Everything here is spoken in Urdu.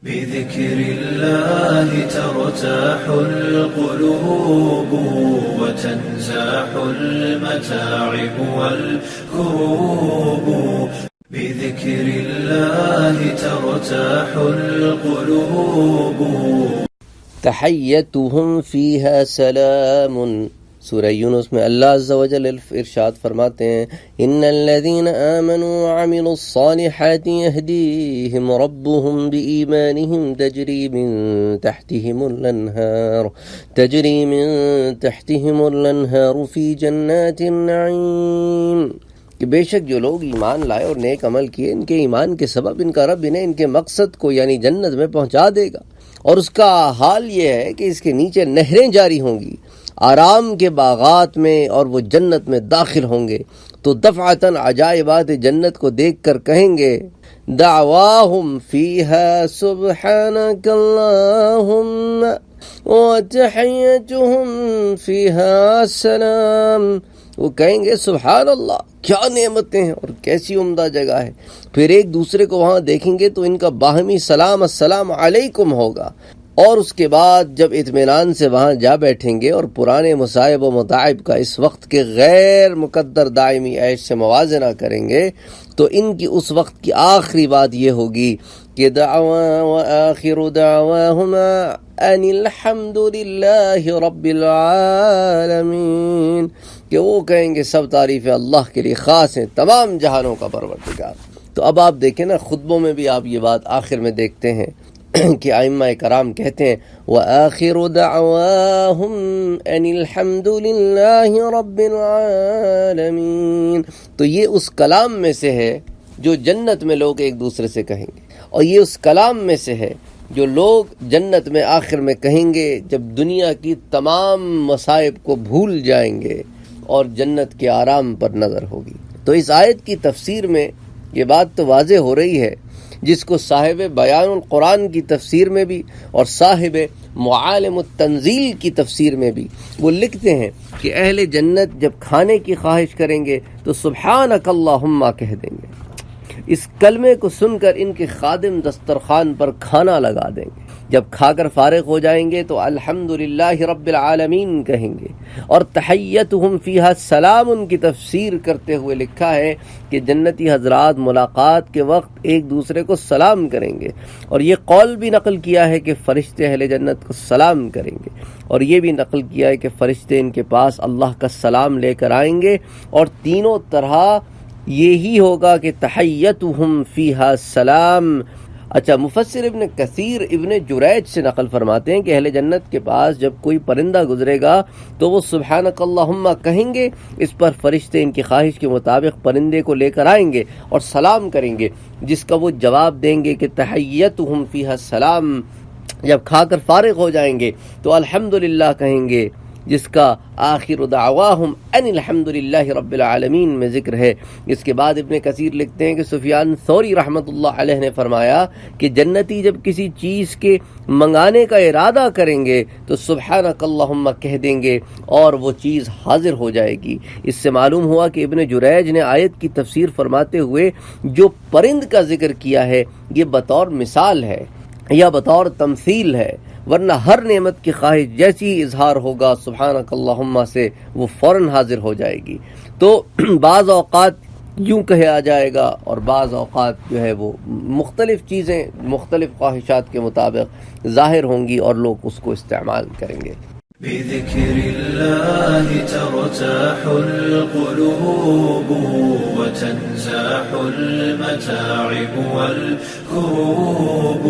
بذكر الله ترتاح القلوب وتنزاح المتاعب والكروب بذكر الله ترتاح القلوب تحیتهم فیہا سلام۔ سورہ یونس میں اللہ عز و جل ارشاد فرماتے ہیں ان الذین آمنوا وعملوا الصالحات یہدیہم ربهم بإیمانہم تجری من تحتہم الانہار فی جنات النعیم، کہ بے شک جو لوگ ایمان لائے اور نیک عمل کیے، ان کے ایمان کے سبب ان کا رب انہیں ان کے مقصد کو یعنی جنت میں پہنچا دے گا، اور اس کا حال یہ ہے کہ اس کے نیچے نہریں جاری ہوں گی آرام کے باغات میں، اور وہ جنت میں داخل ہوں گے تو دفعتاً عجائبات جنت کو دیکھ کر کہیں گے دعواہم فیہا سبحانک اللہم وتحیتہم فیہا سلام، وہ کہیں گے سبحان اللہ، کیا نعمتیں ہیں اور کیسی عمدہ جگہ ہے۔ پھر ایک دوسرے کو وہاں دیکھیں گے تو ان کا باہمی سلام السلام علیکم ہوگا، اور اس کے بعد جب اطمینان سے وہاں جا بیٹھیں گے اور پرانے مصائب و متاعب کا اس وقت کے غیر مقدر دائمی عیش سے موازنہ کریں گے تو ان کی اس وقت کی آخری بات یہ ہوگی کہ دعوا وآخر دعواہما ان الحمد للہ رب العالمین، کہ وہ کہیں گے سب تعریف اللہ کے لیے خاص ہیں، تمام جہانوں کا پروردگار۔ تو اب آپ دیکھیں نا، خطبوں میں بھی آپ یہ بات آخر میں دیکھتے ہیں کہ ائمہ کرام کہتے ہیں وآخر دعواہم ان الحمد للہ رب العالمین، تو یہ اس کلام میں سے ہے جو جنت میں لوگ ایک دوسرے سے کہیں گے، اور یہ اس کلام میں سے ہے جو لوگ جنت میں آخر میں کہیں گے جب دنیا کی تمام مصائب کو بھول جائیں گے اور جنت کے آرام پر نظر ہوگی۔ تو اس آیت کی تفسیر میں یہ بات تو واضح ہو رہی ہے، جس کو صاحب بیان القرآن کی تفسیر میں بھی اور صاحب معالم التنزیل کی تفسیر میں بھی وہ لکھتے ہیں کہ اہل جنت جب کھانے کی خواہش کریں گے تو سبحانک اللہم کہہ دیں گے۔ اس کلمے کو سن کر ان کے خادم دسترخوان پر کھانا لگا دیں گے، جب کھا کر فارغ ہو جائیں گے تو الحمدللہ رب العالمین کہیں گے، اور تحیتہم فیہا سلام ان کی تفسیر کرتے ہوئے لکھا ہے کہ جنتی حضرات ملاقات کے وقت ایک دوسرے کو سلام کریں گے، اور یہ قول بھی نقل کیا ہے کہ فرشتے اہل جنت کو سلام کریں گے، اور یہ بھی نقل کیا ہے کہ فرشتے ان کے پاس اللہ کا سلام لے کر آئیں گے، اور تینوں طرح یہی ہوگا کہ تحیتہم فیہا سلام۔ اچھا، مفسر ابن کثیر ابن جریج سے نقل فرماتے ہیں کہ اہل جنت کے پاس جب کوئی پرندہ گزرے گا تو وہ سبحانک اللہم کہیں گے، اس پر فرشتے ان کی خواہش کے مطابق پرندے کو لے کر آئیں گے اور سلام کریں گے، جس کا وہ جواب دیں گے کہ تحیتہم فیہا سلام۔ جب کھا کر فارغ ہو جائیں گے تو الحمدللہ کہیں گے، جس کا آخر دعواہم ان الحمدللہ رب العالمین میں ذکر ہے۔ اس کے بعد ابن کثیر لکھتے ہیں کہ سفیان ثوری رحمۃ اللہ علیہ نے فرمایا کہ جنتی جب کسی چیز کے منگانے کا ارادہ کریں گے تو سبحانک اللہم کہہ دیں گے اور وہ چیز حاضر ہو جائے گی۔ اس سے معلوم ہوا کہ ابن جریج نے آیت کی تفسیر فرماتے ہوئے جو پرند کا ذکر کیا ہے یہ بطور مثال ہے یا بطور تمثیل ہے، ورنہ ہر نعمت کی خواہش جیسی ہی اظہار ہوگا سبحانک اللہم سے وہ فوراً حاضر ہو جائے گی۔ تو بعض اوقات یوں کہا جائے گا اور بعض اوقات جو ہے وہ مختلف چیزیں مختلف خواہشات کے مطابق ظاہر ہوں گی اور لوگ اس کو استعمال کریں گے۔ بذكر الله ترتاح القلوب وتنزاح المتاعب والكروب